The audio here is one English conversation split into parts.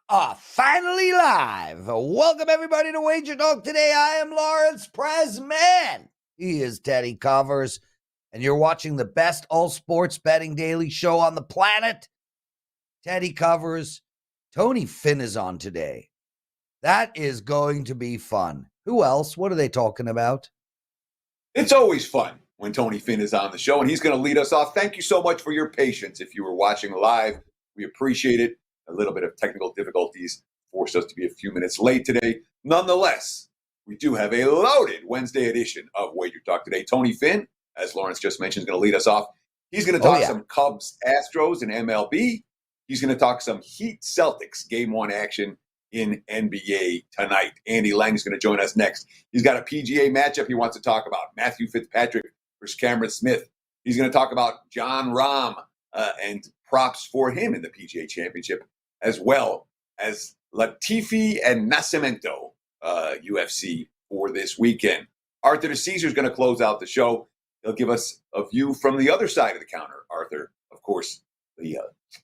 Finally live. Welcome everybody to WagerTalk Today. I am Lawrence Prez. Man, he is Teddy Covers, and you're watching the best all sports betting daily show on the planet. Teddy Covers. Tony Finn is on today. That is going to be fun. Who else? What are they talking about? It's always fun when Tony Finn is on the show, and he's going to lead us off. Thank you so much for your patience. If you were watching live, we appreciate it. A little bit of technical difficulties forced us to be a few minutes late today. Nonetheless, we do have a loaded Wednesday edition of Wager Talk Today. Tony Finn, as Lawrence just mentioned, is going to lead us off. He's going to talk some Cubs, Astros, and MLB. He's going to talk some Heat, Celtics, Game 1 action in NBA tonight. Andy Lang is going to join us next. He's got a PGA matchup he wants to talk about. Matthew Fitzpatrick versus Cameron Smith. He's going to talk about John Rahm and props for him in the PGA Championship, as well as Latifi and Nascimento UFC for this weekend. Arthur DiCesare is going to close out the show. He'll give us a view from the other side of the counter. Arthur, of course, the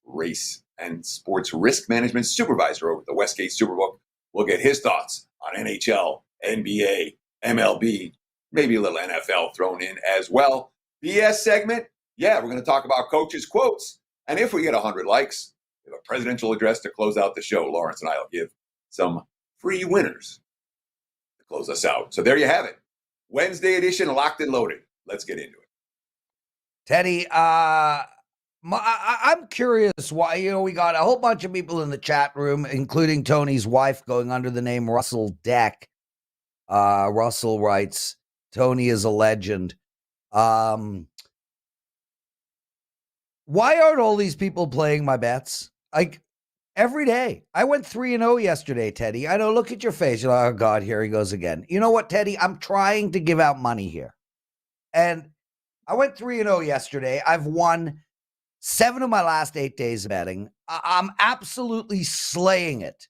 race and sports risk management supervisor over at the Westgate Superbook, will get his thoughts on NHL, NBA, MLB, maybe a little NFL thrown in as well. BS segment, we're going to talk about coaches' quotes. And if we get 100 likes, we have a presidential address to close out the show. Lawrence and I will give some free winners to close us out. So there you have it. Wednesday edition, locked and loaded. Let's get into it. Teddy, I'm curious why, we got a whole bunch of people in the chat room, including Tony's wife, going under the name Russell Deck. Russell writes, Tony is a legend. Why aren't all these people playing my bets? Like, every day. I went 3-0 yesterday, Teddy. I know, look at your face. You're like, oh, God, here he goes again. You know what, Teddy? I'm trying to give out money here. And I went 3-0 yesterday. I've won 7 of my last 8 days of betting. I'm absolutely slaying it.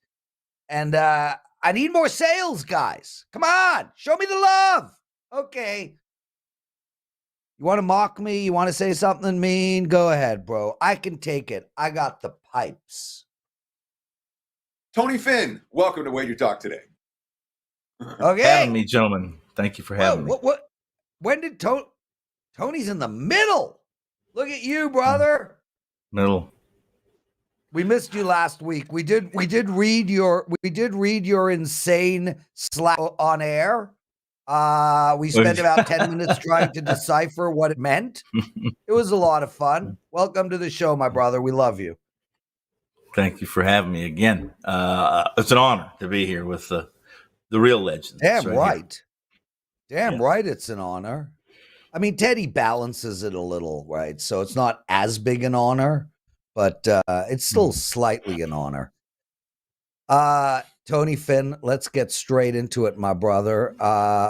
And I need more sales, guys. Come on. Show me the love. Okay. You want to mock me? You want to say something mean? Go ahead, bro. I can take it. I got the pipes. Tony Finn, welcome to Wager Talk Today. Okay. Having me, gentlemen. Thank you for having me. When did Tony's in the middle? Look at you, brother. Middle. We missed you last week. We did read your insane slap on air. We spent about 10 minutes trying to decipher what it meant. It was a lot of fun. Welcome to the show, my brother. We love you. Thank you for having me again. It's an honor to be here with the real legends. Damn right. Damn right it's an honor. I mean, Teddy balances it a little, right? So it's not as big an honor, but it's still slightly an honor. Tony Finn, let's get straight into it, my brother.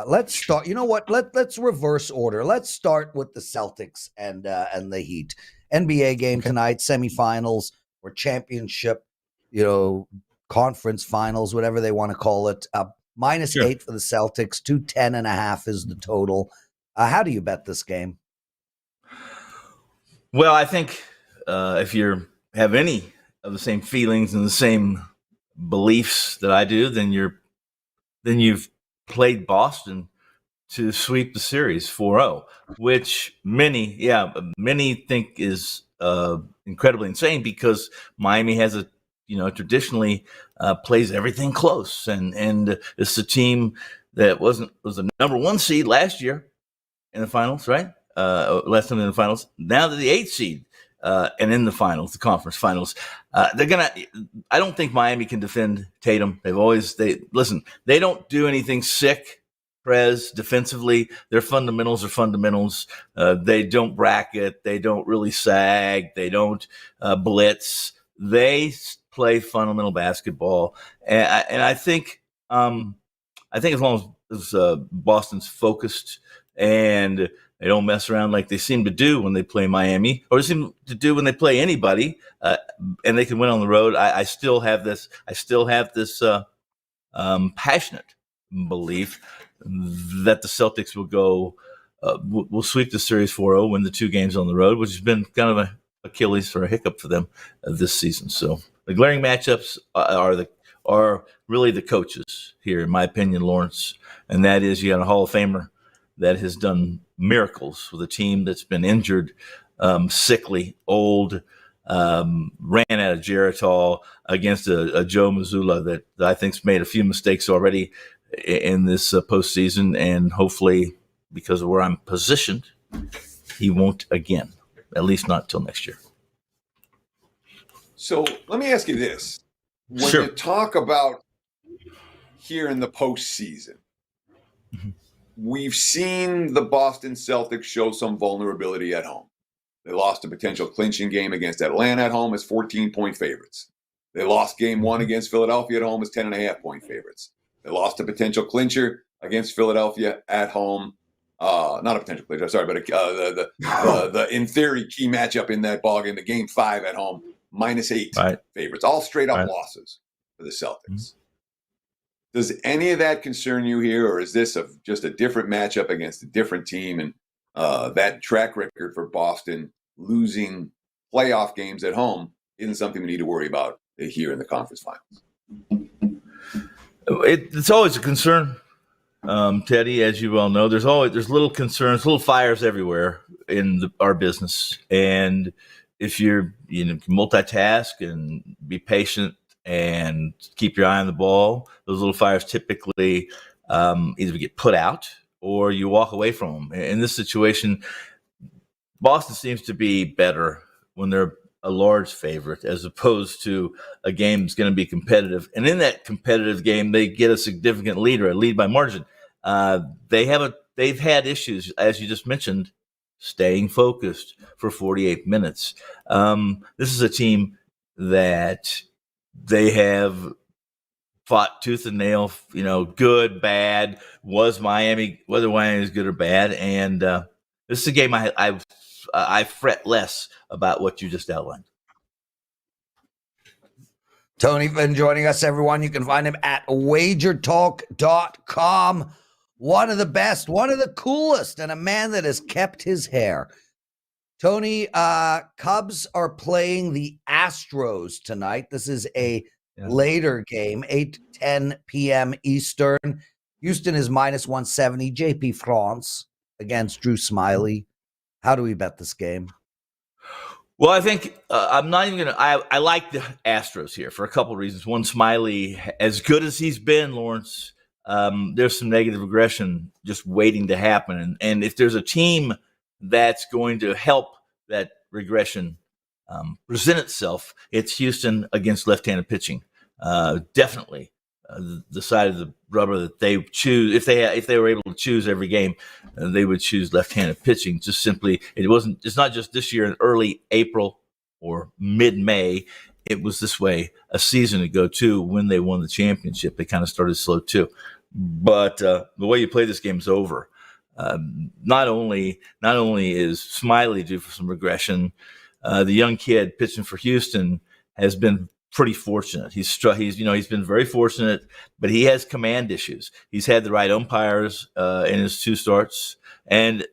Let's start. You know what? Let's reverse order. Let's start with the Celtics and the Heat. NBA game tonight, semifinals or championship, conference finals, whatever they want to call it. -8 for the Celtics, 210.5 is the total. How do you bet this game? Well, I think if you have any of the same feelings and the same beliefs that I do, then you've played Boston to sweep the series 4-0, which many think is incredibly insane because Miami has traditionally plays everything close, and it's a team that was the number 1 seed last year in the finals, right? Last time in the finals. Now they're the 8th seed. And in the finals, the conference finals, I don't think Miami can defend Tatum. They don't do anything sick, Prez, defensively. Their fundamentals are fundamentals. They don't bracket. They don't really sag. They don't blitz. They play fundamental basketball. And I think as long as Boston's focused and they don't mess around like they seem to do when they play Miami, or they seem to do when they play anybody, and they can win on the road. I still have this passionate belief that the Celtics will sweep the series 4-0, win the 2 games on the road, which has been kind of a Achilles or a hiccup for them this season. So The glaring matchups are really the coaches here, in my opinion, Lawrence, and that is you got a Hall of Famer that has done miracles with a team that's been injured, sickly, old, ran out of Geritol against a Joe Mazzulla that I think's made a few mistakes already in this postseason, and hopefully, because of where I'm positioned, he won't again, at least not till next year. So let me ask you this. When Sure. you talk about here in the postseason, we've seen the Boston Celtics show some vulnerability at home. They lost a potential clinching game against Atlanta at home as 14-point favorites. They lost game one against Philadelphia at home as 10.5-point favorites. They lost a potential clincher against Philadelphia at home. Not a potential clincher, sorry, but the in theory key matchup in that ballgame, the game 5 at home, -8 favorites. All straight up losses for the Celtics. Does any of that concern you here, or is this just a different matchup against a different team? And that track record for Boston losing playoff games at home isn't something we need to worry about here in the conference finals. It's always a concern, Teddy, as you well know. There's little concerns, little fires everywhere in our business, and if you're multitask and be patient and keep your eye on the ball, those little fires typically either get put out or you walk away from them. In this situation, Boston seems to be better when they're a large favorite as opposed to a game that's going to be competitive. And in that competitive game, they get a significant lead or a lead by margin. They've had issues, as you just mentioned, staying focused for 48 minutes. This is a team that they have fought tooth and nail, good, bad, whether Miami is good or bad. And this is a game I fret less about what you just outlined. Tony Finn joining us, everyone. You can find him at WagerTalk.com. One of the best, one of the coolest, and a man that has kept his hair. Tony, Cubs are playing the Astros tonight. This is a later game, 8:10 p.m. Eastern. Houston is -170. JP France against Drew Smiley. How do we bet this game? Well, I think I'm not even going to – I like the Astros here for a couple of reasons. One, Smiley, as good as he's been, Lawrence, there's some negative aggression just waiting to happen. And if there's a team that's going to help that regression present itself, it's Houston against left-handed pitching. Definitely the side of the rubber that they choose. If they were able to choose every game, they would choose left-handed pitching. Just simply, it's not just this year in early April or mid-May. It was this way a season ago too when they won the championship. They kind of started slow too, but the way you play this game is over. Not only is Smiley due for some regression, the young kid pitching for Houston has been pretty fortunate. He's been very fortunate, but he has command issues. He's had the right umpires in his 2 starts, and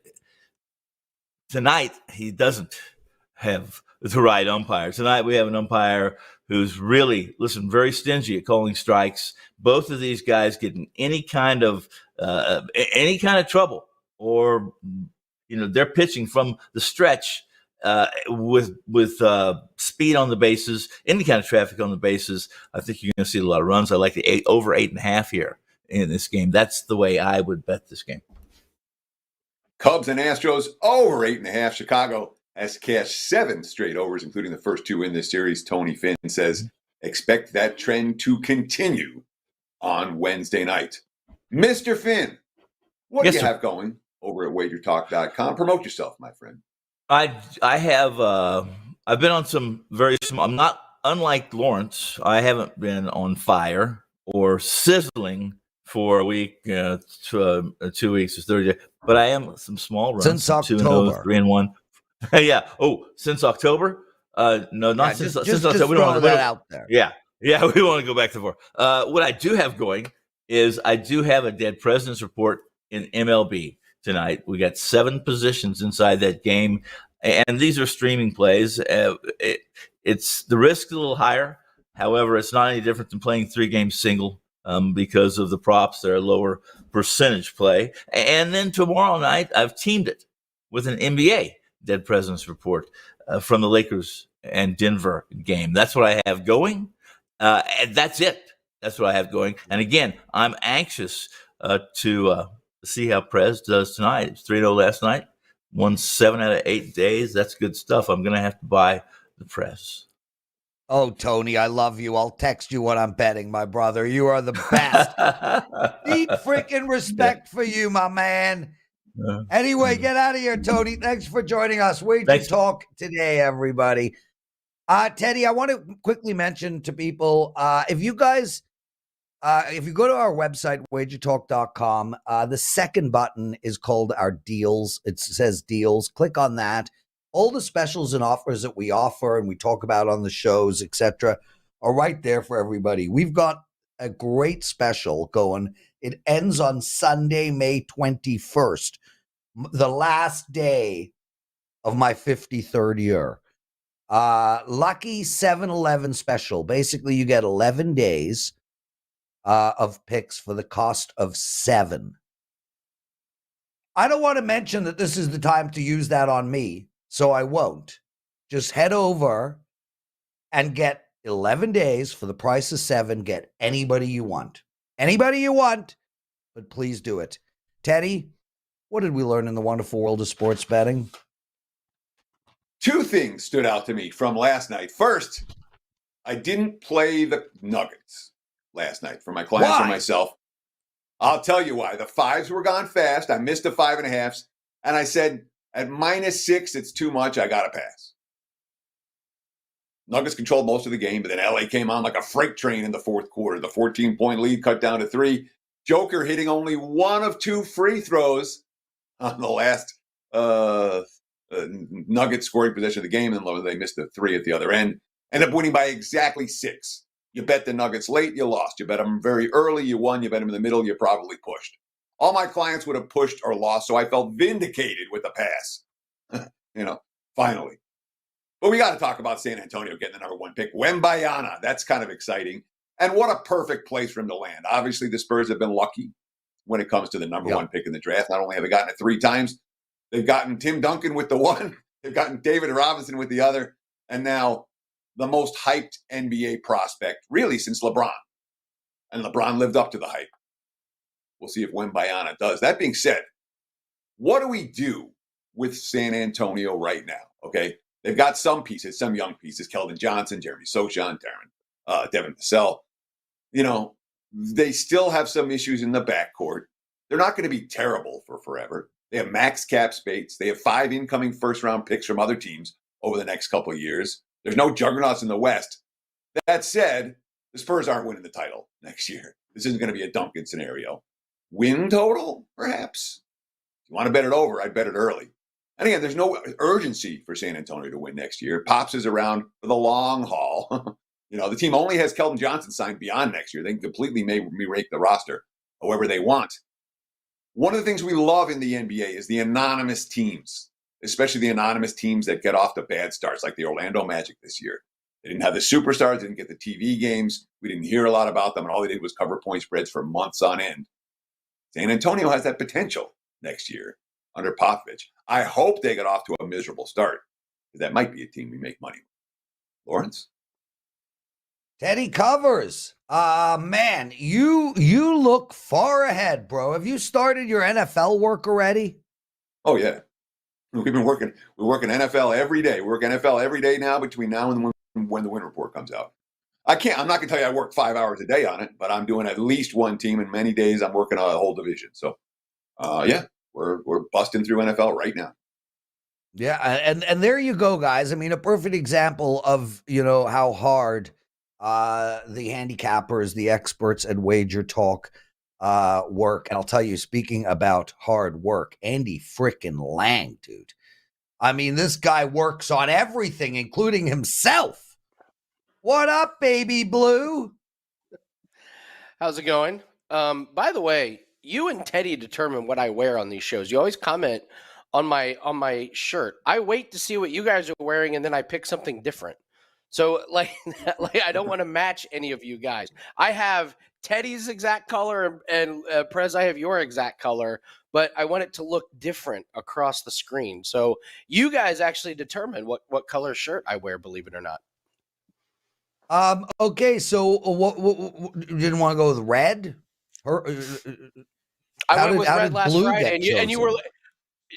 tonight he doesn't have the right umpire. Tonight we have an umpire who's really, very stingy at calling strikes. Both of these guys get in any kind of trouble, or they're pitching from the stretch with speed on the bases, any kind of traffic on the bases. I think you're going to see a lot of runs. I like the over 8.5 here in this game. That's the way I would bet this game. Cubs and Astros over 8.5. Chicago has cashed 7 straight overs, including the first 2 in this series. Tony Finn says, expect that trend to continue on Wednesday night. Mr. Finn, what do you have going over at WagerTalk.com? Promote yourself, my friend. I have I've been on some very small. I'm not unlike Lawrence. I haven't been on fire or sizzling for a week, 2 weeks or 30 days. But I am some small runs since October, 2-0, 3-1. Yeah. Oh, since October? No, not since October. We don't want to that out there. Yeah. We want to go back to 4. What I do have going is I do have a dead president's report in MLB tonight. We got 7 positions inside that game, and these are streaming plays. It's the risk is a little higher, However, it's not any different than playing 3-game single because of the props. They're a lower percentage play. And then tomorrow night, I've teamed it with an NBA Dead Presidents Report from the Lakers and Denver game. That's what I have going. And that's it. That's what I have going. And again, I'm anxious to see how Prez does tonight. It's 3-0 last night. Won 7 out of 8 days. That's good stuff. I'm going to have to buy the Prez. Oh, Tony, I love you. I'll text you when I'm betting, my brother. You are the best. Deep freaking respect for you, my man. Anyway, get out of here, Tony. Thanks for joining us. WagerTalk Today, everybody. Teddy, I want to quickly mention to people, if you guys, if you go to our website, wagertalk.com, the second button is called our deals. It says deals. Click on that. All the specials and offers that we offer and we talk about on the shows, etc., are right there for everybody. We've got a great special going. It ends on Sunday, May 21st, the last day of my 53rd year. Lucky 7-11 special. Basically, you get 11 days of picks for the cost of 7. I don't want to mention that this is the time to use that on me, so I won't. Just head over and get 11 days for the price of 7. Get anybody you want. Anybody you want, but please do it. Teddy, what did we learn in the wonderful world of sports betting? 2 things stood out to me from last night. First, I didn't play the Nuggets last night for my clients or myself. I'll tell you why. The 5s were gone fast. I missed the 5.5s. And I said, at -6, it's too much. I got to pass. Nuggets controlled most of the game, but then LA came on like a freight train in the fourth quarter. The 14-point lead cut down to 3. Joker hitting only 1 of 2 free throws on the last Nuggets scoring possession of the game, and they missed the 3 at the other end. Ended up winning by exactly 6. You bet the Nuggets late, you lost. You bet them very early, you won. You bet them in the middle, you probably pushed. All my clients would have pushed or lost, so I felt vindicated with the pass. Finally. But we got to talk about San Antonio getting the number 1 pick. Wembayana, that's kind of exciting. And what a perfect place for him to land. Obviously, the Spurs have been lucky when it comes to the number 1 pick in the draft. Not only have they gotten it 3 times, they've gotten Tim Duncan with the 1, they've gotten David Robinson with the other, and now the most hyped NBA prospect, really, since LeBron. And LeBron lived up to the hype. We'll see if Wembayana does. That being said, what do we do with San Antonio right now? Okay, they've got some pieces, some young pieces, Keldon Johnson, Jeremy Sochan, Devin Vassell. They still have some issues in the backcourt. They're not going to be terrible for forever. They have max cap space. They have 5 incoming first-round picks from other teams over the next couple of years. There's no juggernauts in the West. That said, the Spurs aren't winning the title next year. This isn't going to be a Duncan scenario. Win total, perhaps. If you want to bet it over, I'd bet it early. And again, there's no urgency for San Antonio to win next year. Pops is around for the long haul. The team only has Keldon Johnson signed beyond next year. They can completely rake the roster however they want. One of the things we love in the NBA is the anonymous teams, especially the anonymous teams that get off to bad starts, like the Orlando Magic this year. They didn't have the superstars, didn't get the TV games. We didn't hear a lot about them, and all they did was cover point spreads for months on end. San Antonio has that potential next year under Popovich. I hope they get off to a miserable start, because that might be a team we make money with. Lawrence? Teddy covers. Man, you look far ahead, bro. Have you started your NFL work already? Oh, yeah. We've been working. We're working NFL every day. We work NFL every day now between now and when the win report comes out. I'm not going to tell you I work 5 hours a day on it, but I'm doing at least one team, and many days I'm working on a whole division. So, we're busting through NFL right now. Yeah, and there you go, guys. I mean, a perfect example of how hard the handicappers, the experts at WagerTalk work. And I'll tell you, speaking about hard work, Andy frickin' Lang, dude. I mean, this guy works on everything, including himself. What up, baby blue? How's it going? By the way, you and Teddy determine what I wear on these shows. You always comment on my shirt. I wait to see what you guys are wearing, and then I pick something different. So like I don't want to match any of you guys. I have Teddy's exact color and Prez, I have your exact color, but I want it to look different across the screen. So you guys actually determine what color shirt I wear, believe it or not. Okay, so what you didn't want to go with red? I went with how red did last blue Friday, get and you were chosen?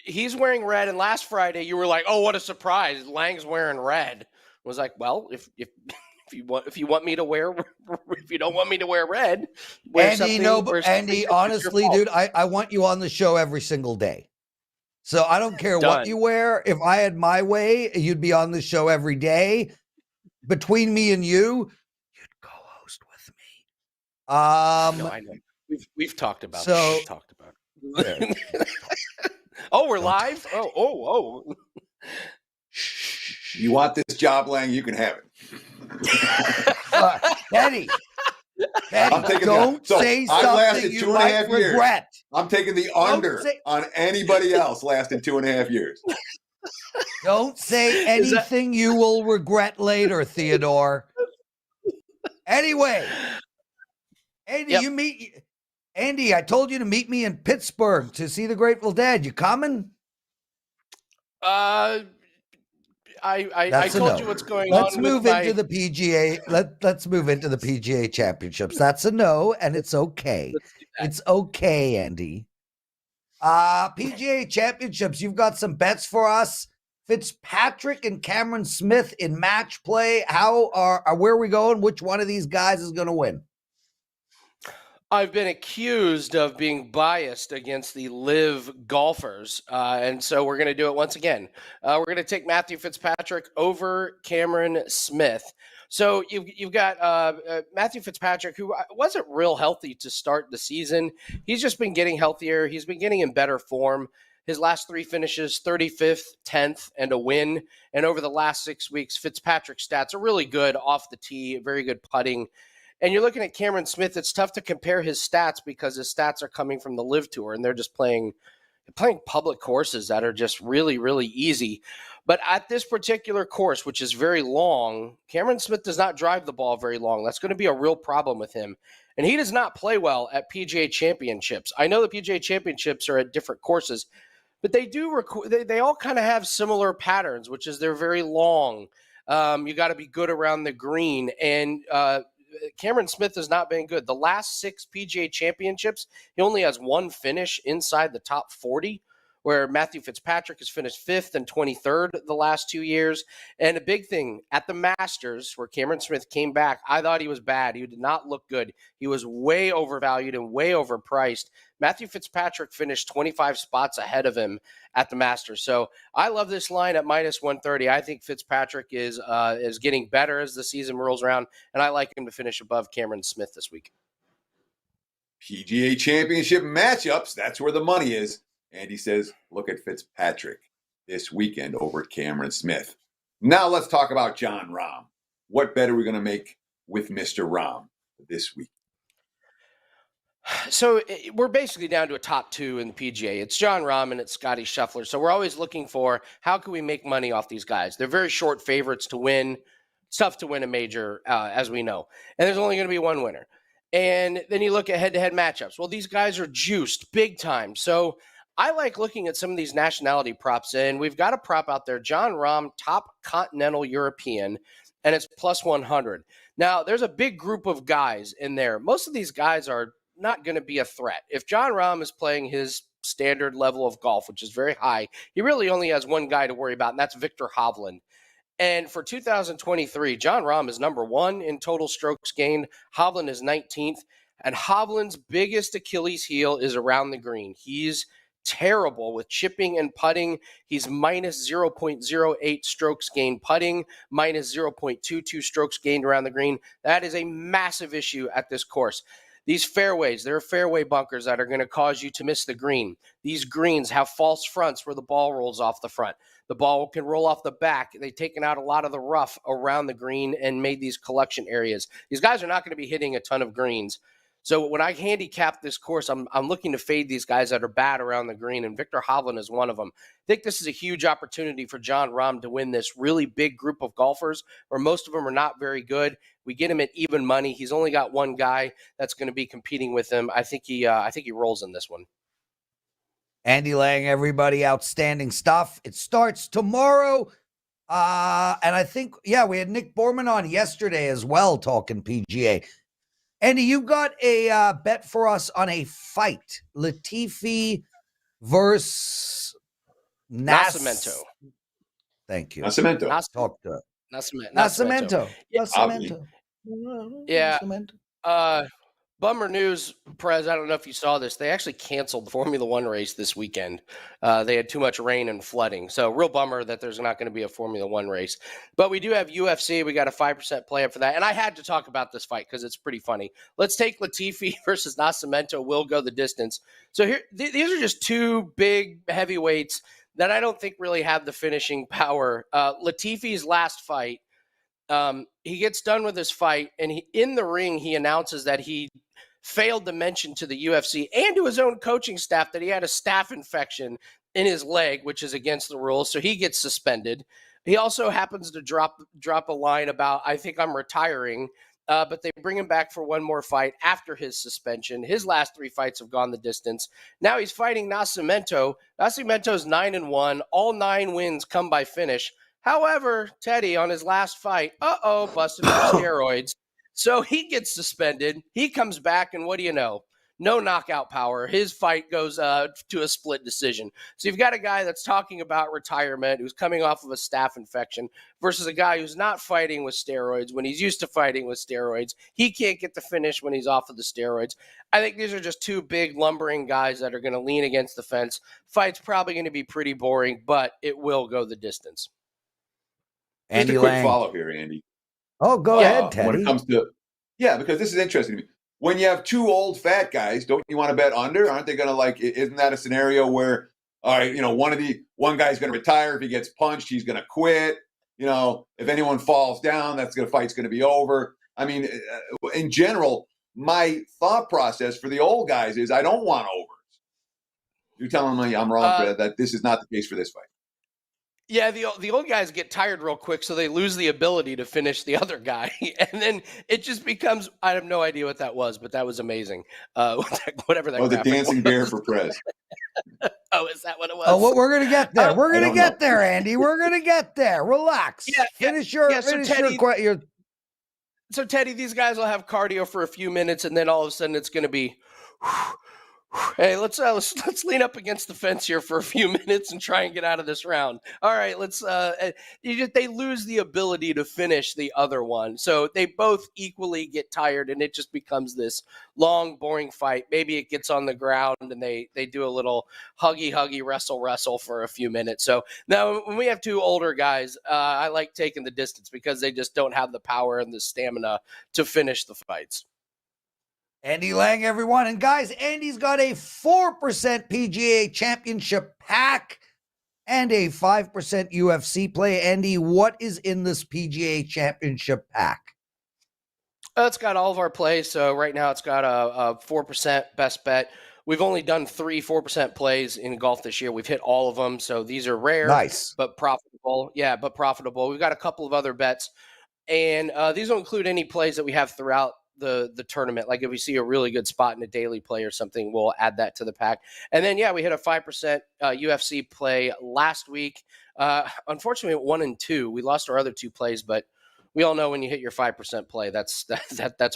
he's wearing red, and last Friday you were like, "Oh, what a surprise! Lang's wearing red." I was like, "Well, if if you want me to wear if you don't want me to wear red, wear Andy, something." no, but Wear something Andy, different. It's your honestly, fault. dude, I want you on the show every single day. So I don't care what Done. you wear. If I had my way, you'd be on the show every day. Between me and you, you'd co-host with me. No, I know. We've talked about So- this. We've talked about it. Oh, we're live? Oh. You want this job, Lang? You can have it. Teddy, I'm taking don't so say I something lasted you 2.5 might years. regret. I'm taking the Don't under say- on anybody else lasting 2.5 years. Don't say anything you will regret later, Theodore. Anyway, Andy, Yep. Andy, I told you to meet me in Pittsburgh to see the Grateful Dead. You coming? I That's a told no. you what's going Let's on. move with into the PGA. Let's move into the PGA Championships. That's a no, and it's okay. Let's do that. It's okay, Andy. PGA Championships. You've got some bets for us. Fitzpatrick and Cameron Smith in match play. Where are we going? Which one of these guys is going to win? I've been accused of being biased against the live golfers, and so we're going to do it once again. We're going to take Matthew Fitzpatrick over Cameron Smith. So you've got Matthew Fitzpatrick, who wasn't real healthy to start the season. He's just been getting healthier. He's been getting in better form. His last three finishes, 35th, 10th, and a win. And over the last 6 weeks, Fitzpatrick's stats are really good off the tee, very good putting. And you're looking at Cameron Smith. It's tough to compare his stats because his stats are coming from the Live Tour, and they're just playing public courses that are just really, really easy. But at this particular course, which is very long, Cameron Smith does not drive the ball very long. That's going to be a real problem with him. And he does not play well at PGA Championships. I know the PGA Championships are at different courses, but they they all kind of have similar patterns, which is they're very long. You got to be good around the green. And Cameron Smith has not been good. The last 6 PGA Championships, he only has one finish inside the top 40, where Matthew Fitzpatrick has finished 5th and 23rd the last 2 years. And a big thing at the Masters, where Cameron Smith came back, I thought he was bad. He did not look good. He was way overvalued and way overpriced. Matthew Fitzpatrick finished 25 spots ahead of him at the Masters. So I love this line at minus 130. I think Fitzpatrick is getting better as the season rolls around, and I like him to finish above Cameron Smith this week. PGA Championship matchups. That's where the money is. Andy says, look at Fitzpatrick this weekend over Cameron Smith. Now let's talk about Jon Rahm. What bet are we going to make with Mr. Rahm this week? So we're basically down to a top 2 in the PGA. It's Jon Rahm and it's Scotty Scheffler. So we're always looking for how can we make money off these guys. They're very short favorites to win. It's tough to win a major, as we know. And there's only going to be one winner. And then you look at head-to-head matchups. Well, these guys are juiced big time. So I like looking at some of these nationality props. And we've got a prop out there, Jon Rahm, top continental European, and it's plus 100. Now, there's a big group of guys in there. Most of these guys are not going to be a threat. If Jon Rahm is playing his standard level of golf, which is very high, he really only has one guy to worry about, and that's Viktor Hovland. And for 2023, Jon Rahm is number 1 in total strokes gained. Hovland is 19th. And Hovland's biggest Achilles heel is around the green. He's terrible with chipping and putting. He's minus 0.08 strokes gained putting, minus 0.22 strokes gained around the green. That is a massive issue at this course. These fairways, there are fairway bunkers that are going to cause you to miss the green. These greens have false fronts where the ball rolls off the front. The ball can roll off the back. They've taken out a lot of the rough around the green and made these collection areas. These guys are not going to be hitting a ton of greens. So when I handicap this course, I'm looking to fade these guys that are bad around the green, and Victor Hovland is one of them. I think this is a huge opportunity for Jon Rahm to win this really big group of golfers where most of them are not very good. We get him at even money. He's only got one guy that's going to be competing with him. I think he rolls in this one. Andy Lang, everybody, outstanding stuff. It starts tomorrow. And I think, we had Nick Borman on yesterday as well talking PGA. Andy, you got a bet for us on a fight. Latifi versus Nascimento. Thank you. Nascimento. Talk to Nascimento. Yeah. Bummer news, Prez. I don't know if you saw this. They actually canceled the Formula One race this weekend. They had too much rain and flooding. So real bummer that there's not going to be a Formula One race. But we do have UFC. We got a 5% play up for that. And I had to talk about this fight because it's pretty funny. Let's take Latifi versus Nascimento. We'll go the distance. So here, these are just two big heavyweights that I don't think really have the finishing power. Latifi's last fight, he gets done with his fight, and in the ring, he announces that he failed to mention to the UFC and to his own coaching staff that he had a staph infection in his leg, which is against the rules. So he gets suspended. He also happens to drop a line about, I think I'm retiring, but they bring him back for one more fight after his suspension. His last 3 fights have gone the distance. Now he's fighting Nascimento. Nascimento's 9-1. All 9 wins come by finish. However, Teddy, on his last fight, busted for steroids. So he gets suspended. He comes back, and what do you know? No knockout power. His fight goes to a split decision. So you've got a guy that's talking about retirement, who's coming off of a staph infection, versus a guy who's not fighting with steroids when he's used to fighting with steroids. He can't get the finish when he's off of the steroids. I think these are just two big lumbering guys that are going to lean against the fence. Fight's probably going to be pretty boring, but it will go the distance. Just a quick follow here, Andy. Oh, go ahead, Teddy. When it comes to, because this is interesting to me. When you have 2 old fat guys, don't you want to bet under? Aren't they going to isn't that a scenario where, all right, one guy's going to retire. If he gets punched, he's going to quit. If anyone falls down, fight's going to be over. I mean, in general, my thought process for the old guys is I don't want overs. You're telling me I'm wrong, that this is not the case for this fight. Yeah, the old guys get tired real quick, so they lose the ability to finish the other guy. And then it just becomes, I have no idea what that was, but that was amazing. Whatever that was. Oh, the dancing bear for Prez. Oh, is that what it was? Oh, we're going to get there. We're going to get there, Andy. We're going to get there. Relax. Finish your question. So, Teddy, these guys will have cardio for a few minutes, and then all of a sudden it's going to be, hey, let's lean up against the fence here for a few minutes and try and get out of this round. All right, they lose the ability to finish the other one. So they both equally get tired, and it just becomes this long, boring fight. Maybe it gets on the ground, and they do a little huggy, wrestle for a few minutes. So now when we have 2 older guys, I like taking the distance because they just don't have the power and the stamina to finish the fights. Andy Lang, everyone. And guys, Andy's got a 4% PGA Championship pack and a 5% UFC play. Andy, what is in this PGA Championship pack? It's got all of our plays. So right now it's got a 4% best bet. We've only done 3 4% plays in golf this year. We've hit all of them. So these are rare, nice, but profitable. Yeah, but profitable. We've got a couple of other bets. And these don't include any plays that we have throughout the tournament. Like if we see a really good spot in a daily play or something, we'll add that to the pack. And then we hit a 5% UFC play last week. Unfortunately, 1 and 2. We lost our other 2 plays, but we all know when you hit your 5% play, that's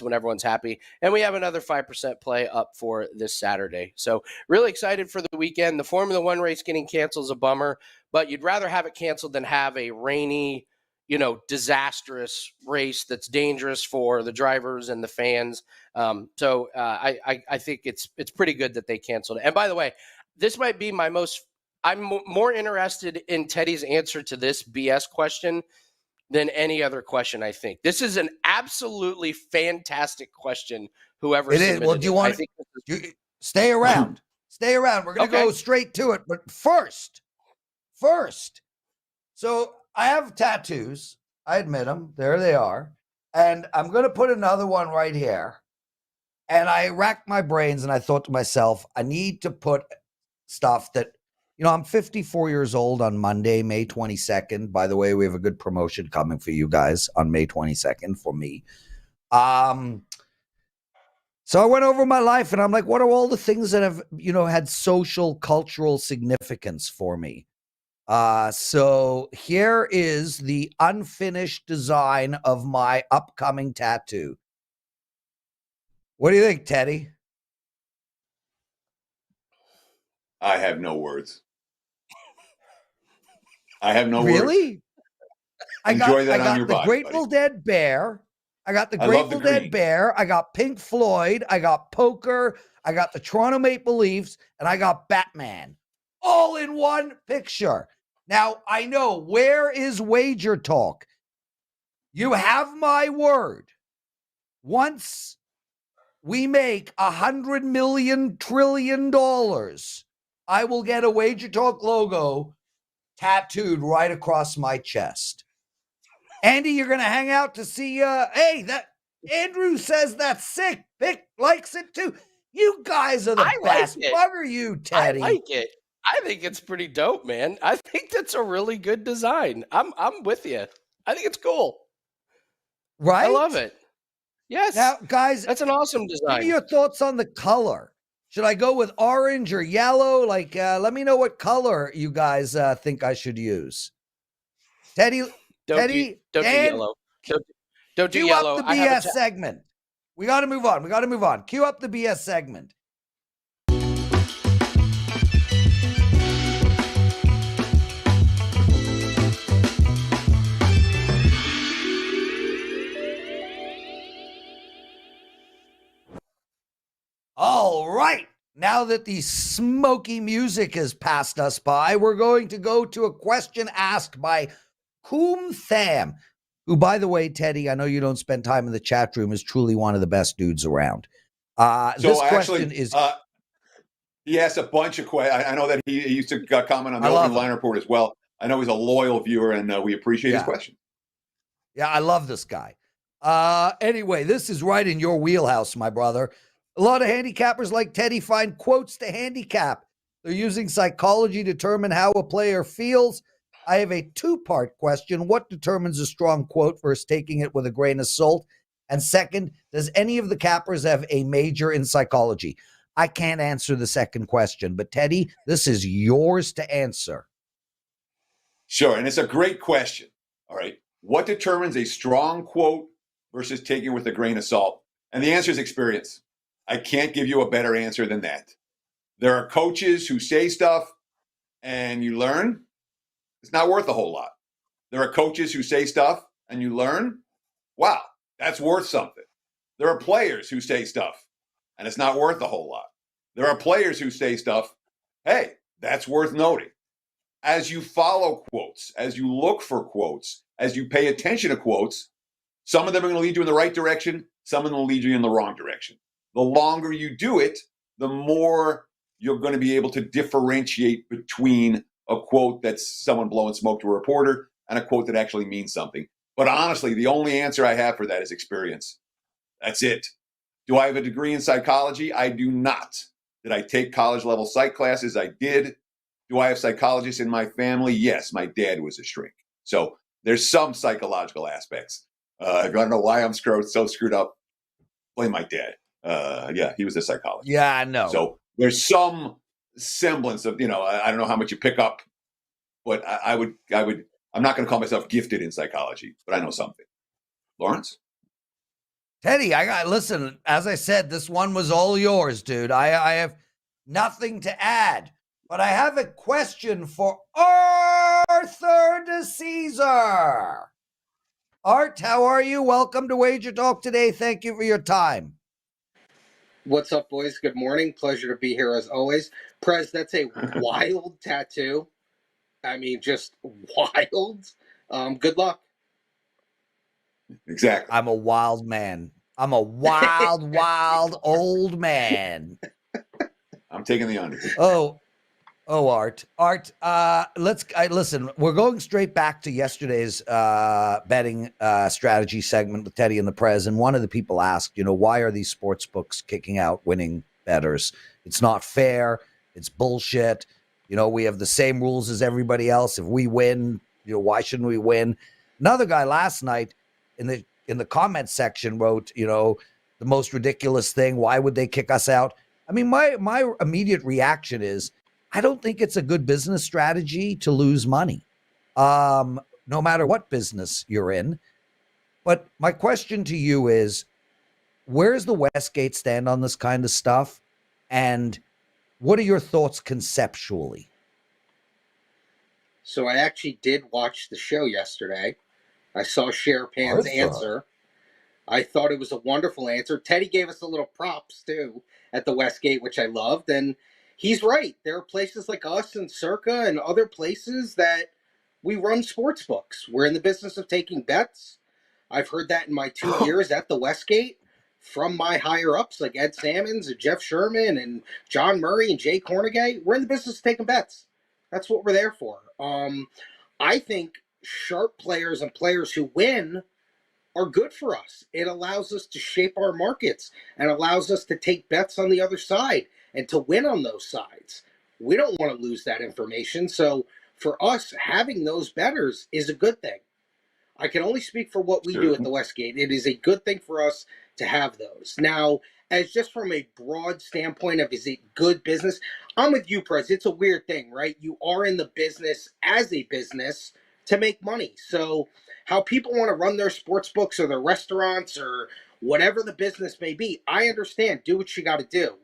when everyone's happy. And we have another 5% play up for this Saturday. So really excited for the weekend. The Formula One race getting canceled is a bummer, but you'd rather have it canceled than have a rainy, disastrous race that's dangerous for the drivers and the fans. So I think it's pretty good that they canceled it. And by the way, this might be I'm more interested in Teddy's answer to this BS question than any other question, I think. This is an absolutely fantastic question, whoever it is. submitted Well, do you want to stay around? Stay around. We're going to go straight to it. But first, so I have tattoos. I admit them. There they are. And I'm going to put another one right here. And I racked my brains and I thought to myself, I need to put stuff that, I'm 54 years old on Monday, May 22nd. By the way, we have a good promotion coming for you guys on May 22nd for me. So I went over my life and I'm like, what are all the things that have, had social, cultural significance for me? So here is the unfinished design of my upcoming tattoo. What do you think, Teddy? I have no words. I have no words. Really? I Enjoy got that on the your body, Grateful buddy. Dead bear. I got the I love the Grateful Dead green. bear. I got Pink Floyd. I got poker. I got the Toronto Maple Leafs, and I got Batman, all in one picture. Now I know, where is Wager Talk? You have my word. Once we make $100 million trillion, I will get a Wager Talk logo tattooed right across my chest. Andy, you're going to hang out to see, hey, that Andrew says that's sick. Pick likes it too. You guys are the best. Like it. Bugger you, Teddy. I like it. I think it's pretty dope, man. I think that's a really good design. I'm with you. I think it's cool. Right? I love it. Yes. Now, guys, that's an awesome give design. me your thoughts on the color. Should I go with orange or yellow? Let me know what color you guys think I should use. Teddy, Don't do yellow. Don't do cue yellow. up the BS segment. We got to move on. Cue up the BS segment. All right. Now that the smoky music has passed us by, we're going to go to a question asked by Koom Tham, who, by the way, Teddy, I know you don't spend time in the chat room, is truly one of the best dudes around. This question is... he asked a bunch of questions. I know that he used to comment on the opening line report as well. I know he's a loyal viewer, and we appreciate his question. Yeah, I love this guy. Anyway, this is right in your wheelhouse, my brother. A lot of handicappers like Teddy find quotes to handicap. They're using psychology to determine how a player feels. I have a two-part question. What determines a strong quote versus taking it with a grain of salt? And second, does any of the cappers have a major in psychology? I can't answer the second question, but Teddy, this is yours to answer. Sure, and it's a great question. All right. What determines a strong quote versus taking it with a grain of salt? And the answer is experience. I can't give you a better answer than that. There are coaches who say stuff and you learn it's not worth a whole lot. There are coaches who say stuff and you learn, wow, that's worth something. There are players who say stuff and it's not worth a whole lot. There are players who say stuff, hey, that's worth noting. As you follow quotes, as you look for quotes, as you pay attention to quotes, some of them are going to lead you in the right direction, some of them will lead you in the wrong direction. The longer you do it, the more you're going to be able to differentiate between a quote that's someone blowing smoke to a reporter and a quote that actually means something. But honestly, the only answer I have for that is experience. That's it. Do I have a degree in psychology? I do not. Did I take college level psych classes? I did. Do I have psychologists in my family? Yes, my dad was a shrink. So there's some psychological aspects. If you want to know why I'm so screwed up, blame my dad. Yeah, he was a psychologist. Yeah, I know. So there's some semblance of, I don't know how much you pick up, but I'm not going to call myself gifted in psychology, but I know something. Lawrence? Teddy, listen, as I said, this one was all yours, dude. I have nothing to add, but I have a question for Arthur DiCesare. Art, how are you? Welcome to Wager Talk Today. Thank you for your time. What's up, boys? Good morning. Pleasure to be here as always. Prez, that's a wild tattoo. I mean, just wild. Good luck. Exactly. I'm a wild man. I'm a wild old man. I'm taking the under. Oh, Oh, Art. Listen, we're going straight back to yesterday's betting strategy segment with Teddy and the Prez. And one of the people asked, why are these sports books kicking out winning bettors? It's not fair. It's bullshit. We have the same rules as everybody else. If we win, why shouldn't we win? Another guy last night in the comment section wrote, the most ridiculous thing. Why would they kick us out? I mean, my immediate reaction is, I don't think it's a good business strategy to lose money, no matter what business you're in. But my question to you is, where's the Westgate stand on this kind of stuff? And what are your thoughts conceptually? So I actually did watch the show yesterday. I saw Sherapan's answer. I thought it was a wonderful answer. Teddy gave us a little props, too, at the Westgate, which I loved. And he's right. There are places like us and Circa and other places that we run sports books. We're in the business of taking bets. I've heard that in my 2 years at the Westgate from my higher-ups like Ed Salmons and Jeff Sherman and John Murray and Jay Cornegay. We're in the business of taking bets. That's what we're there for. I think sharp players and players who win are good for us. It allows us to shape our markets and allows us to take bets on the other side and to win on those sides. We don't want to lose that information. So for us, having those bettors is a good thing. I can only speak for what we do at the Westgate. It is a good thing for us to have those. Now, as just from a broad standpoint of is it good business, I'm with you, Prez. It's a weird thing, right? You are in the business as a business to make money. So how people want to run their sports books or their restaurants or whatever the business may be, I understand. Do what you got to do.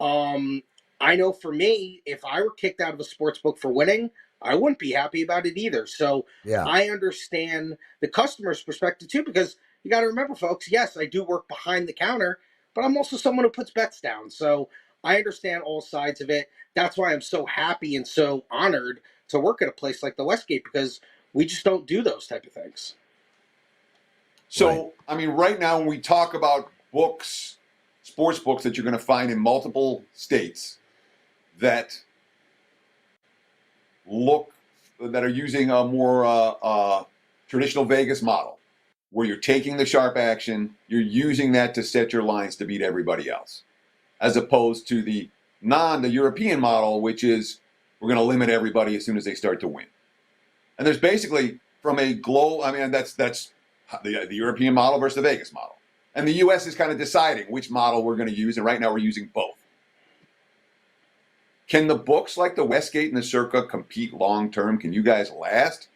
I know for me, if I were kicked out of a sports book for winning, I wouldn't be happy about it either. So Yeah. I understand the customer's perspective too, because you got to remember, folks, yes, I do work behind the counter, but I'm also someone who puts bets down. So I understand all sides of it. That's why I'm so happy and so honored to work at a place like the Westgate, because we just don't do those type of things. So, Right. I mean, right now when we talk about books, sports books that you're going to find in multiple states that are using a more traditional Vegas model, where you're taking the sharp action, you're using that to set your lines to beat everybody else, as opposed to the European model, which is we're going to limit everybody as soon as they start to win. And there's basically from a global, I mean, that's the European model versus the Vegas model. And the U.S. is kind of deciding which model we're going to use, and right now we're using both. Can the books like the Westgate and the Circa compete long term? Can you guys last?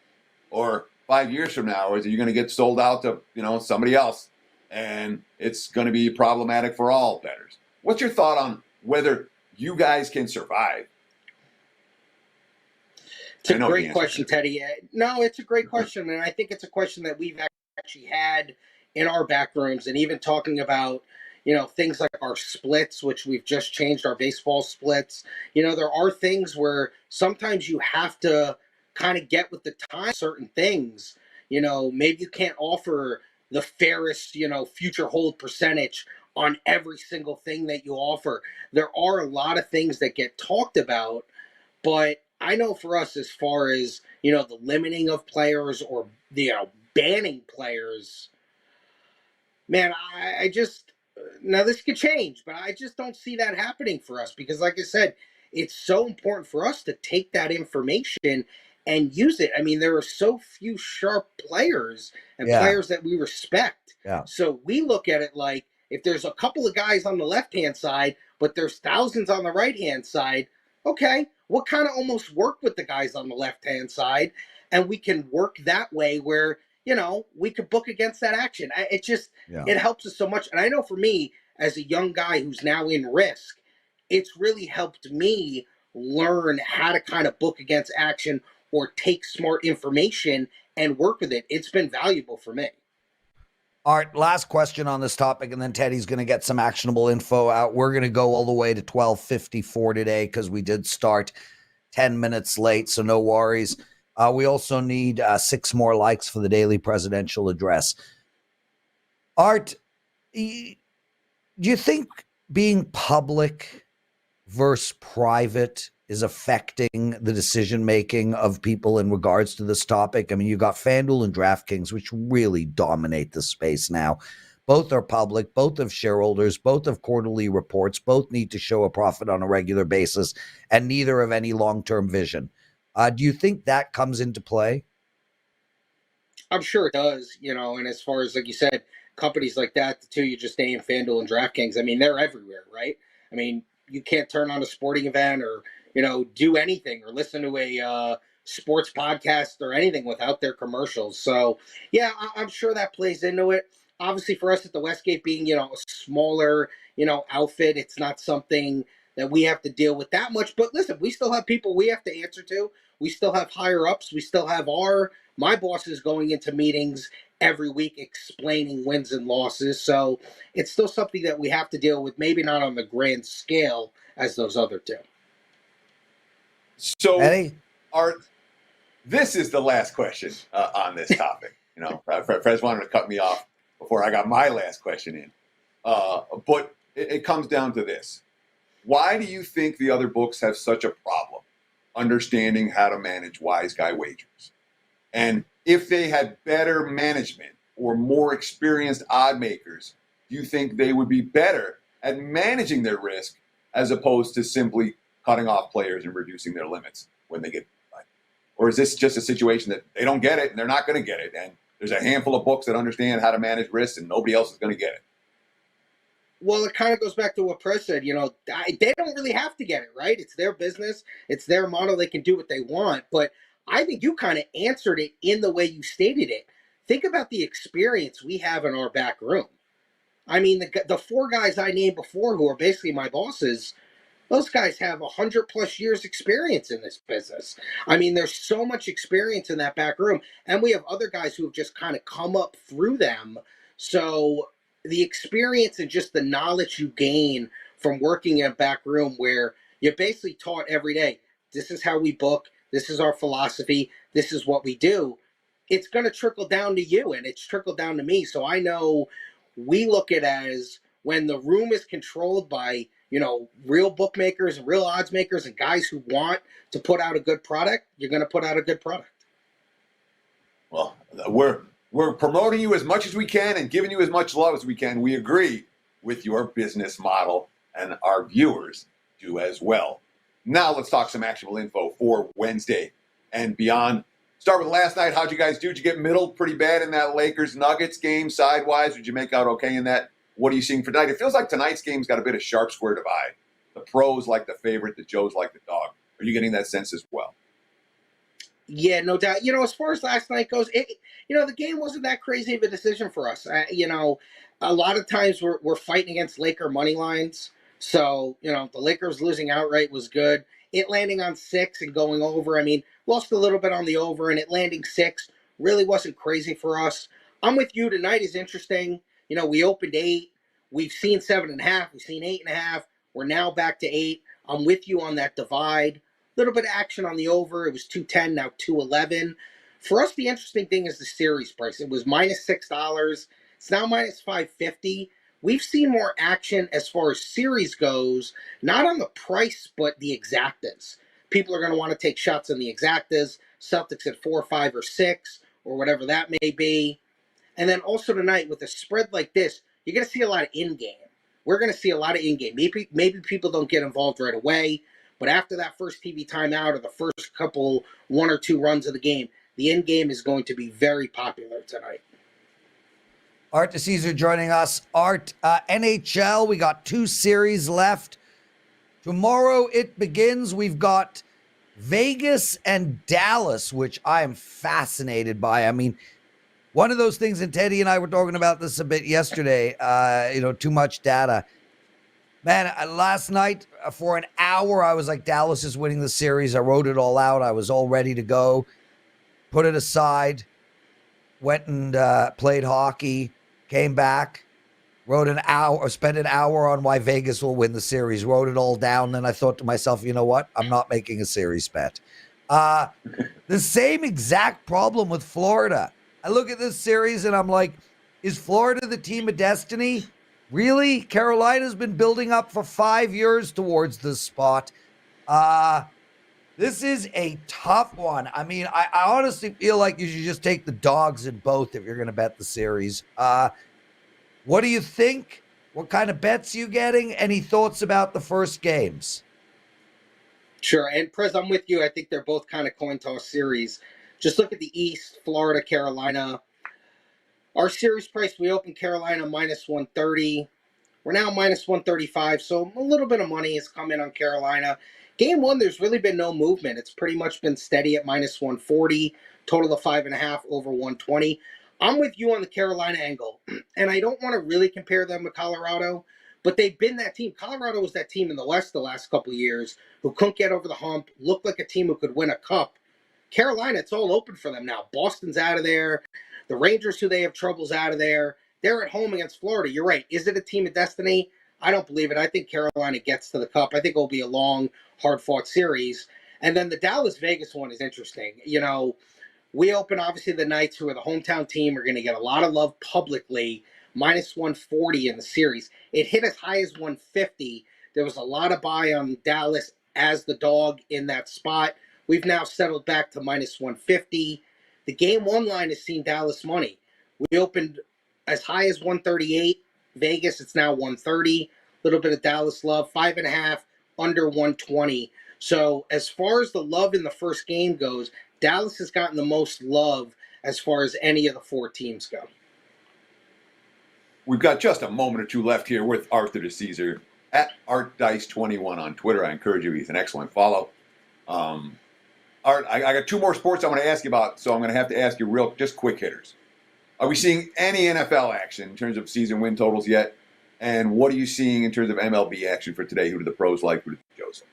Or 5 years from now, is you going to get sold out to somebody else, and it's going to be problematic for all bettors? What's your thought on whether you guys can survive? It's a great question, Teddy. No, it's a great question, and I think it's a question that we've actually had in our back rooms, and even talking about things like our splits, which we've just changed our baseball splits. There are things where sometimes you have to kind of get with the time, certain things. Maybe you can't offer the fairest, future hold percentage on every single thing that you offer. There are a lot of things that get talked about, but I know for us, as far as, the limiting of players or the banning players, man, I just, now this could change, but I just don't see that happening for us, because like I said, it's so important for us to take that information and use it. I mean, there are so few sharp players and players that we respect. Yeah. So we look at it like, if there's a couple of guys on the left-hand side, but there's thousands on the right-hand side, okay, we'll kind of almost work with the guys on the left-hand side, and we can work that way where, we could book against that action. It helps us so much. And I know for me, as a young guy who's now in risk, it's really helped me learn how to kind of book against action or take smart information and work with it. It's been valuable for me. Art, last question on this topic, and then Teddy's going to get some actionable info out. We're going to go all the way to 12:54 today because we did start 10 minutes late, so no worries. We also need 6 more likes for the daily presidential address. Art, do you think being public versus private is affecting the decision making of people in regards to this topic? I mean, you got FanDuel and DraftKings, which really dominate the space now. Both are public, both have shareholders, both have quarterly reports, both need to show a profit on a regular basis, and neither have any long-term vision. Do you think that comes into play? I'm sure it does, and as far as, like you said, companies like that, the two you just named, FanDuel and DraftKings, I mean, they're everywhere, right? I mean, you can't turn on a sporting event or, do anything or listen to a sports podcast or anything without their commercials. So, yeah, I'm sure that plays into it. Obviously, for us at the Westgate being, a smaller, outfit, it's not something that we have to deal with that much. But listen, we still have people we have to answer to. We still have higher ups. We still have my boss is going into meetings every week explaining wins and losses. So it's still something that we have to deal with, maybe not on the grand scale as those other two. So, Eddie? Art, this is the last question on this topic. Prez wanted to cut me off before I got my last question in. But it comes down to this. Why do you think the other books have such a problem understanding how to manage wise guy wagers? And if they had better management or more experienced odd makers, do you think they would be better at managing their risk as opposed to simply cutting off players and reducing their limits when they get by? Or is this just a situation that they don't get it and they're not going to get it? And there's a handful of books that understand how to manage risks and nobody else is going to get it. Well, it kind of goes back to what Prez said. They don't really have to get it, right? It's their business. It's their model. They can do what they want. But I think you kind of answered it in the way you stated it. Think about the experience we have in our back room. I mean, the four guys I named before who are basically my bosses, those guys have 100+ years experience in this business. I mean, there's so much experience in that back room. And we have other guys who have just kind of come up through them. So the experience and just the knowledge you gain from working in a back room where you're basically taught every day, this is how we book, this is our philosophy, this is what we do. It's going to trickle down to you, and it's trickled down to me. So I know we look at it as when the room is controlled by, real bookmakers and real odds makers and guys who want to put out a good product, you're going to put out a good product. Well, we're promoting you as much as we can and giving you as much love as we can. We agree with your business model, and our viewers do as well. Now let's talk some actionable info for Wednesday and beyond. Start with last night. How'd you guys do? Did you get middled pretty bad in that Lakers-Nuggets game sidewise? Did you make out okay in that? What are you seeing for tonight? It feels like tonight's game's got a bit of sharp square divide. The pros like the favorite, the Joes like the dog. Are you getting that sense as well? Yeah, no doubt. As far as last night goes, the game wasn't that crazy of a decision for us. A lot of times we're fighting against Laker money lines. So, the Lakers losing outright was good. It landing on 6 and going over, lost a little bit on the over, and it landing 6 really wasn't crazy for us. I'm with you. Tonight is interesting. We opened 8. We've seen 7.5. We've seen 8.5. We're now back to 8. I'm with you on that divide. Little bit of action on the over. It was 210, now 211. For us, the interesting thing is the series price. It was -$6. It's now -$5.50. We've seen more action as far as series goes, not on the price, but the exactas. People are going to want to take shots on the exactas. Celtics at 4, 5, or 6, or whatever that may be. And then also tonight, with a spread like this, you're going to see a lot of in-game. We're going to see a lot of in-game. Maybe people don't get involved right away. But after that first TV timeout or the first couple, 1 or 2 runs of the game, the end game is going to be very popular tonight. Art DiCesare joining us. Art, NHL, we got 2 series left. Tomorrow it begins. We've got Vegas and Dallas, which I am fascinated by. I mean, one of those things, and Teddy and I were talking about this a bit yesterday, too much data. Man, last night for an hour, I was like, Dallas is winning the series. I wrote it all out. I was all ready to go. Put it aside. Went and played hockey. Came back. Spent an hour on why Vegas will win the series. Wrote it all down. Then I thought to myself, you know what? I'm not making a series bet. The same exact problem with Florida. I look at this series and I'm like, is Florida the team of destiny? Really? Carolina's been building up for 5 years towards this spot. This is a tough one. I mean, I honestly feel like you should just take the dogs in both if you're going to bet the series. What do you think? What kind of bets are you getting? Any thoughts about the first games? Sure. And Prez, I'm with you. I think they're both kind of coin toss series. Just look at the East, Florida, Carolina. Our series price, we opened Carolina minus 130. We're now minus 135, so a little bit of money has come in on Carolina. Game one, there's really been no movement. It's pretty much been steady at minus 140, total of 5.5 over 120. I'm with you on the Carolina angle, and I don't want to really compare them to Colorado, but they've been that team. Colorado was that team in the West the last couple of years who couldn't get over the hump, looked like a team who could win a cup. Carolina, it's all open for them now. Boston's out of there. The Rangers, who they have troubles, out of there. They're at home against Florida. You're right. Is it a team of destiny? I don't believe it. I think Carolina gets to the cup. I think it'll be a long, hard-fought series. And then the Dallas-Vegas one is interesting. You know, we open, obviously, the Knights, who are the hometown team, are going to get a lot of love publicly, minus 140 in the series. It hit as high as 150. There was a lot of buy on Dallas as the dog in that spot. We've now settled back to minus 150. The game one line has seen Dallas money. We opened as high as 138. Vegas, it's now 130. A little bit of Dallas love, 5.5 under 120. So as far as the love in the first game goes, Dallas has gotten the most love as far as any of the four teams go. We've got just a moment or two left here with Arthur DiCesare at ArtDice21 on Twitter. I encourage you. He's an excellent follow. Art, I got two more sports I want to ask you about, so I'm going to have to ask you just quick hitters. Are we seeing any NFL action in terms of season win totals yet? And what are you seeing in terms of MLB action for today? Who do the pros like? Who do the Joes like?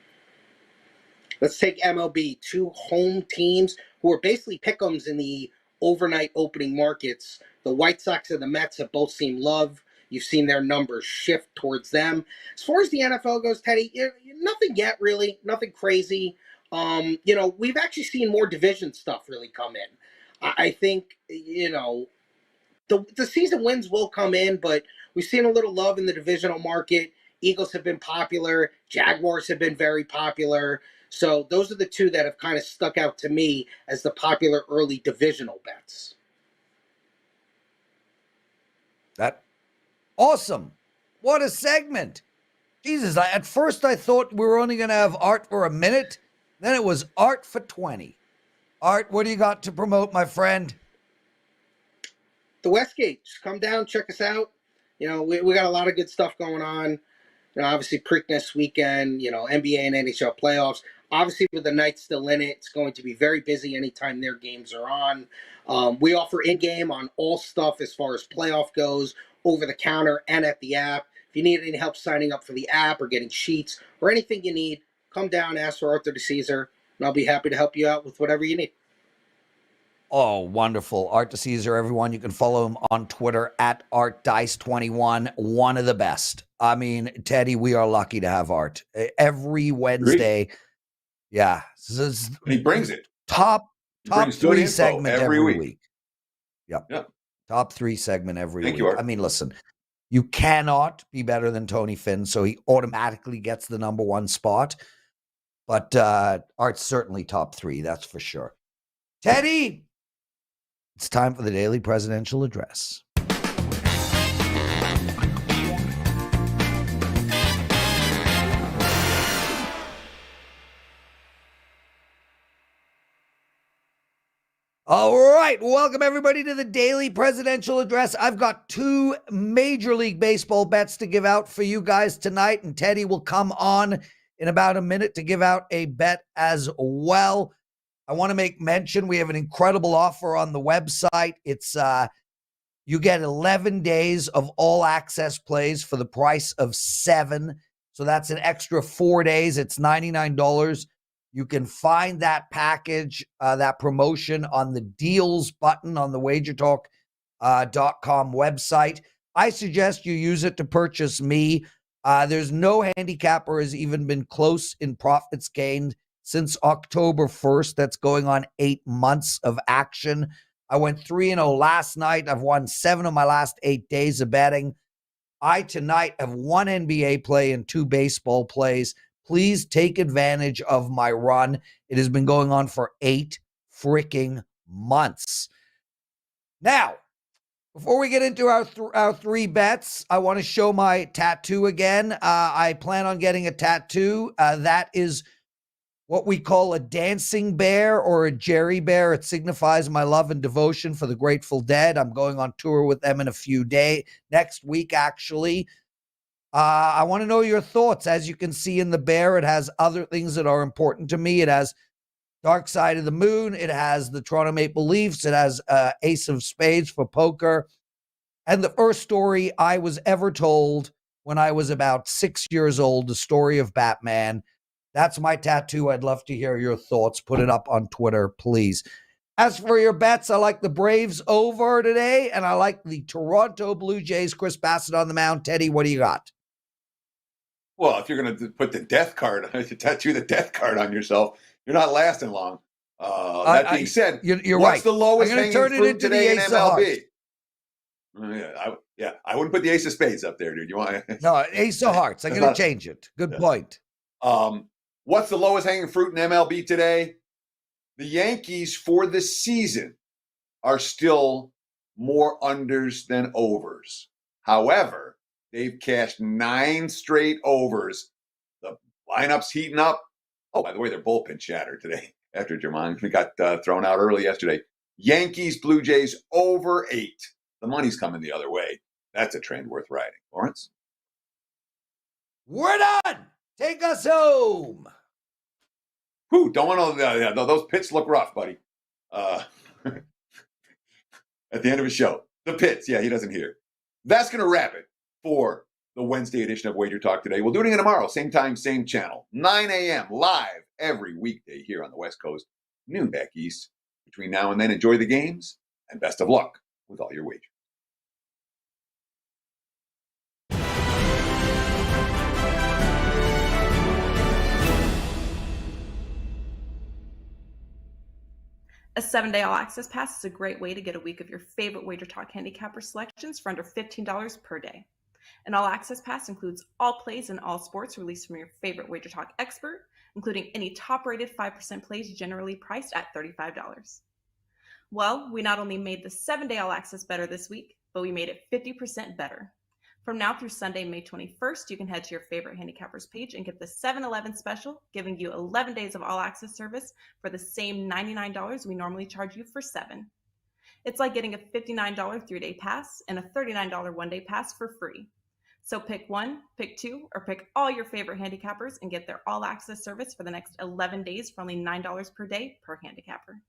Let's take MLB, two home teams who are basically pick'ems in the overnight opening markets. The White Sox and the Mets have both seen love. You've seen their numbers shift towards them. As far as the NFL goes, Teddy, nothing yet, really. Nothing crazy. We've actually seen more division stuff really come in. I think, the season wins will come in, but we've seen a little love in the divisional market. Eagles have been popular. Jaguars have been very popular. So those are the two that have kind of stuck out to me as the popular early divisional bets. That awesome. What a segment. Jesus, at first I thought we were only going to have Art for a minute. Then it was Art for 20. Art, what do you got to promote, my friend? The Westgate. Just come down, check us out. We got a lot of good stuff going on. Obviously Preakness weekend, NBA and NHL playoffs. Obviously with the Knights still in it, it's going to be very busy anytime their games are on. We offer in-game on all stuff as far as playoff goes, over the counter and at the app. If you need any help signing up for the app or getting sheets or anything you need, come down, ask for Arthur DiCesare, and I'll be happy to help you out with whatever you need. Oh, wonderful. Art DiCesare, everyone. You can follow him on Twitter at ArtDice21. One of the best. I mean, Teddy, we are lucky to have Art. Every Wednesday. Agreed. Yeah. And he brings it. Top brings three info segment every week. Yep. Top three segment every Thank week. you, Art. I mean, listen, you cannot be better than Tony Finn, so he automatically gets the number one spot. But Art's certainly top three, that's for sure. Teddy, it's time for the daily presidential address. All right, welcome everybody to the daily presidential address. I've got two Major League Baseball bets to give out for you guys tonight, and Teddy will come on in about a minute to give out a bet as well. I want to make mention we have an incredible offer on the website. It's you get 11 days of all access plays for the price of 7. So that's an extra 4 days. It's $99. You can find that package, that promotion on the deals button on the WagerTalk.com website. I suggest you use it to purchase me. There's no handicapper has even been close in profits gained since October 1st. That's going on 8 months of action. I went 3-0 last night. I've won 7 of my last 8 days of betting. I tonight have 1 NBA play and 2 baseball plays. Please take advantage of my run. It has been going on for 8 freaking months. Now, before we get into our 3 bets, I want to show my tattoo again. I plan on getting a tattoo. That is what we call a dancing bear or a Jerry bear. It signifies my love and devotion for the Grateful Dead. I'm going on tour with them in a few days, next week, actually. I want to know your thoughts. As you can see in the bear, it has other things that are important to me. It has Dark Side of the Moon. It has the Toronto Maple Leafs. It has Ace of Spades for poker. And the first story I was ever told when I was about 6 years old, the story of Batman. That's my tattoo. I'd love to hear your thoughts. Put it up on Twitter, please. As for your bets, I like the Braves over today, and I like the Toronto Blue Jays. Chris Bassett on the mound. Teddy, what do you got? Well, if you're going to put the death card, tattoo the death card on yourself, you're not lasting long. That being said, you're what's right. the lowest I'm hanging turn it fruit into today in the Ace of MLB? I wouldn't put the Ace of Spades up there, dude. You want No, Ace of Hearts. I'm going to change it. Good point. What's the lowest hanging fruit in MLB today? The Yankees for the season are still more unders than overs. However, they've cashed 9 straight overs. The lineup's heating up. Oh, by the way, their bullpen shattered today after Germán got thrown out early yesterday. Yankees, Blue Jays over 8. The money's coming the other way. That's a trend worth riding. Lawrence? We're done. Take us home. Whew, don't want to. Those pits look rough, buddy. At the end of a show, the pits. Yeah, he doesn't hear. That's going to wrap it for the Wednesday edition of Wager Talk Today. We'll do it again tomorrow, same time, same channel, 9 a.m. live every weekday here on the West Coast, noon back east. Between now and then, enjoy the games and best of luck with all your wagers. A 7-day all-access pass is a great way to get a week of your favorite WagerTalk handicapper selections for under $15 per day. An all-access pass includes all plays in all sports released from your favorite WagerTalk expert, including any top-rated 5% plays generally priced at $35. Well, we not only made the 7-day all-access better this week, but we made it 50% better. From now through Sunday, May 21st, you can head to your favorite handicappers page and get the 7-11 special, giving you 11 days of all-access service for the same $99 we normally charge you for 7. It's like getting a $59 3-day pass and a $39 1-day pass for free. So pick 1, pick 2, or pick all your favorite handicappers and get their all-access service for the next 11 days for only $9 per day per handicapper.